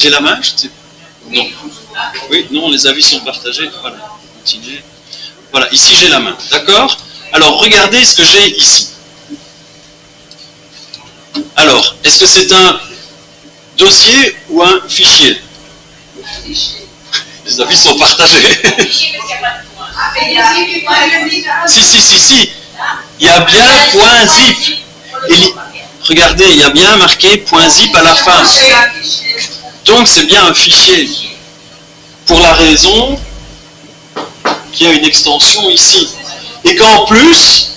Levez la main, je sais pas. Non. Oui, non, les avis sont partagés. Voilà, continuez. Voilà, ici j'ai la main. D'accord? Alors, regardez ce que j'ai ici. Alors, est-ce que c'est un dossier ou un fichier? Les avis sont partagés. Si. Il y a bien point zip. Regardez, il y a bien marqué point zip à la fin. Donc c'est bien un fichier. Pour la raison qu'il y a une extension ici. Et qu'en plus,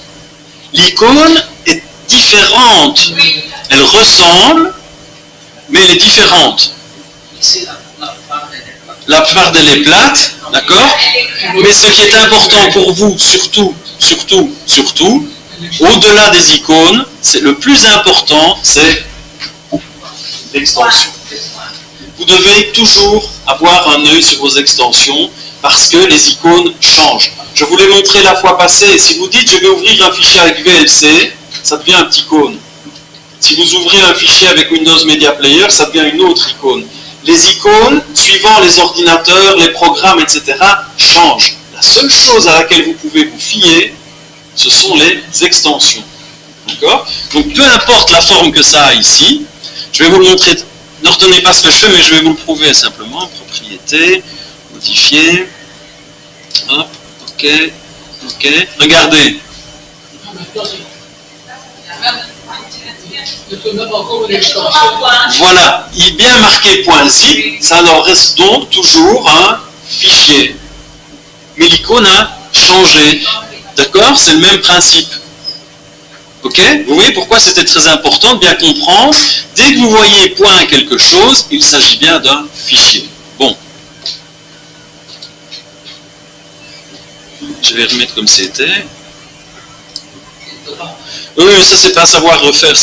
l'icône est différente. Elle ressemble, mais elle est différente. La part d'elle est plate, d'accord? Mais ce qui est important pour vous, surtout, au-delà des icônes, c'est le plus important, c'est l'extension. Vous devez toujours avoir un œil sur vos extensions parce que les icônes changent. Je vous l'ai montré la fois passée. Si vous dites je vais ouvrir un fichier avec VLC, ça devient un petit icône. Si vous ouvrez un fichier avec Windows Media Player, ça devient une autre icône. Les icônes, suivant les ordinateurs, les programmes, etc., changent. La seule chose à laquelle vous pouvez vous fier, ce sont les extensions. D'accord? Donc peu importe la forme que ça a ici, je vais vous le montrer. Ne retenez pas ce que je fais, mais je vais vous le prouver simplement. Propriété, modifier. Hop, ok. Regardez. Voilà, il est bien marqué .zip, ça leur reste donc toujours un fichier. Mais l'icône a changé. D'accord? C'est le même principe. Ok? Vous voyez pourquoi c'était très important de bien comprendre. Dès que vous voyez point quelque chose, il s'agit bien d'un fichier. Bon. Je vais remettre comme c'était. Oui, ça c'est pas savoir refaire.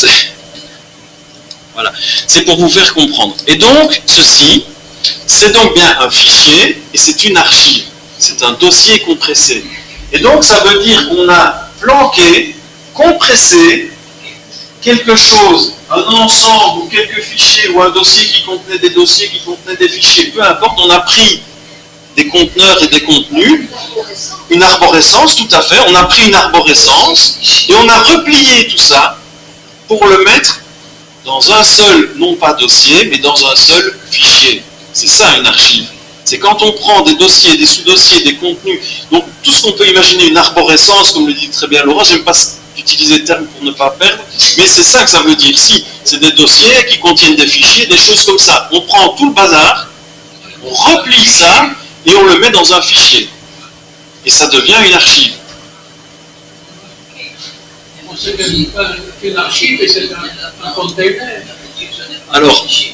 Voilà. C'est pour vous faire comprendre. Et donc, ceci, c'est donc bien un fichier et c'est une archive. C'est un dossier compressé. Et donc, ça veut dire qu'on a planqué, compressé quelque chose, un ensemble ou quelques fichiers ou un dossier qui contenait des dossiers, qui contenait des fichiers, peu importe, on a pris des conteneurs et des contenus, une arborescence, tout à fait, on a pris une arborescence et on a replié tout ça pour le mettre dans un seul, non pas dossier, mais dans un seul fichier. C'est ça une archive. C'est quand on prend des dossiers, des sous-dossiers, des contenus, donc tout ce qu'on peut imaginer, une arborescence, comme le dit très bien Laura, je n'aime pas utiliser le terme pour ne pas perdre, mais c'est ça que ça veut dire. Si, c'est des dossiers qui contiennent des fichiers, des choses comme ça. On prend tout le bazar, on replie ça, et on le met dans un fichier. Et ça devient une archive. On sait qu'une archive, c'est un container. Alors, si,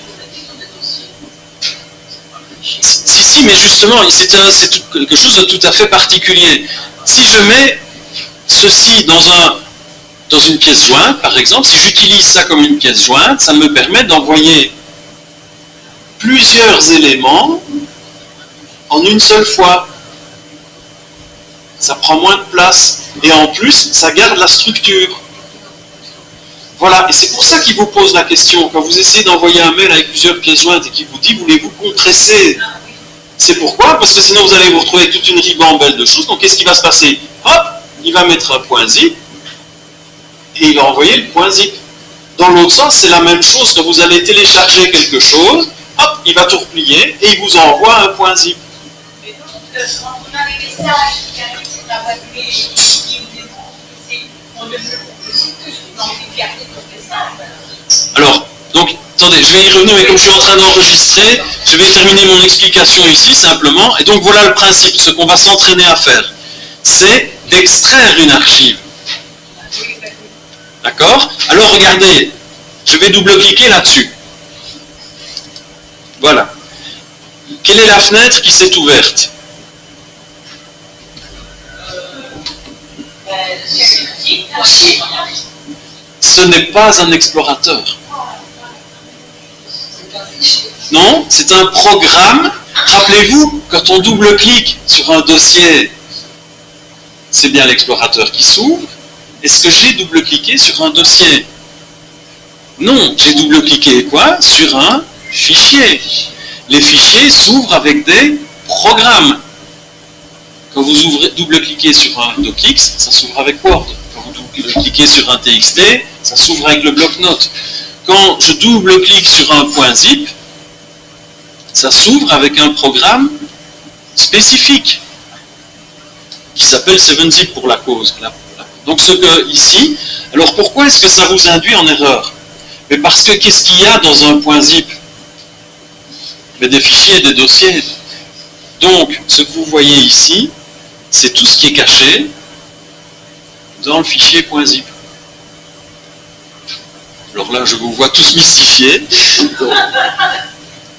mais justement, c'est quelque chose de tout à fait particulier. Si je mets ceci dans une pièce jointe, par exemple, si j'utilise ça comme une pièce jointe, ça me permet d'envoyer plusieurs éléments en une seule fois. Ça prend moins de place. Et en plus, ça garde la structure. Voilà, et c'est pour ça qu'il vous pose la question. Quand vous essayez d'envoyer un mail avec plusieurs pièces jointes et qu'il vous dit, voulez-vous compresser? C'est pourquoi? Parce que sinon vous allez vous retrouver avec toute une ribambelle de choses. Donc qu'est-ce qui va se passer? Hop, il va mettre un point zip et il va envoyer le point zip. Dans l'autre sens, c'est la même chose. Quand vous allez télécharger quelque chose, hop, il va tout replier et il vous envoie un point zip. Mais donc, quand on a les messages qui arrivent sur la boîte mail, on ne peut que dans les cartes de messages. Alors, donc, attendez, je vais y revenir, mais comme je suis en train d'enregistrer, je vais terminer mon explication ici simplement. Et donc voilà le principe, ce qu'on va s'entraîner à faire. C'est d'extraire une archive. D'accord? Alors regardez, je vais double-cliquer là-dessus. Voilà. Quelle est la fenêtre qui s'est ouverte? Ce n'est pas un explorateur. Non, c'est un programme. Rappelez-vous, quand on double-clique sur un dossier, c'est bien l'explorateur qui s'ouvre. Est-ce que j'ai double-cliqué sur un dossier? Non, j'ai double-cliqué quoi? Sur un fichier. Les fichiers s'ouvrent avec des programmes. Quand vous double-cliquez sur un docx, ça s'ouvre avec Word. Quand vous double-cliquez sur un TXT, ça s'ouvre avec le bloc-notes. Quand je double-clique sur un .zip, ça s'ouvre avec un programme spécifique qui s'appelle 7zip pour la cause. Donc ce que ici, alors pourquoi est-ce que ça vous induit en erreur? Mais parce que qu'est-ce qu'il y a dans un .zip? Mais des fichiers et des dossiers. Donc ce que vous voyez ici, c'est tout ce qui est caché dans le fichier .zip. Alors là, je vous vois tous mystifiés.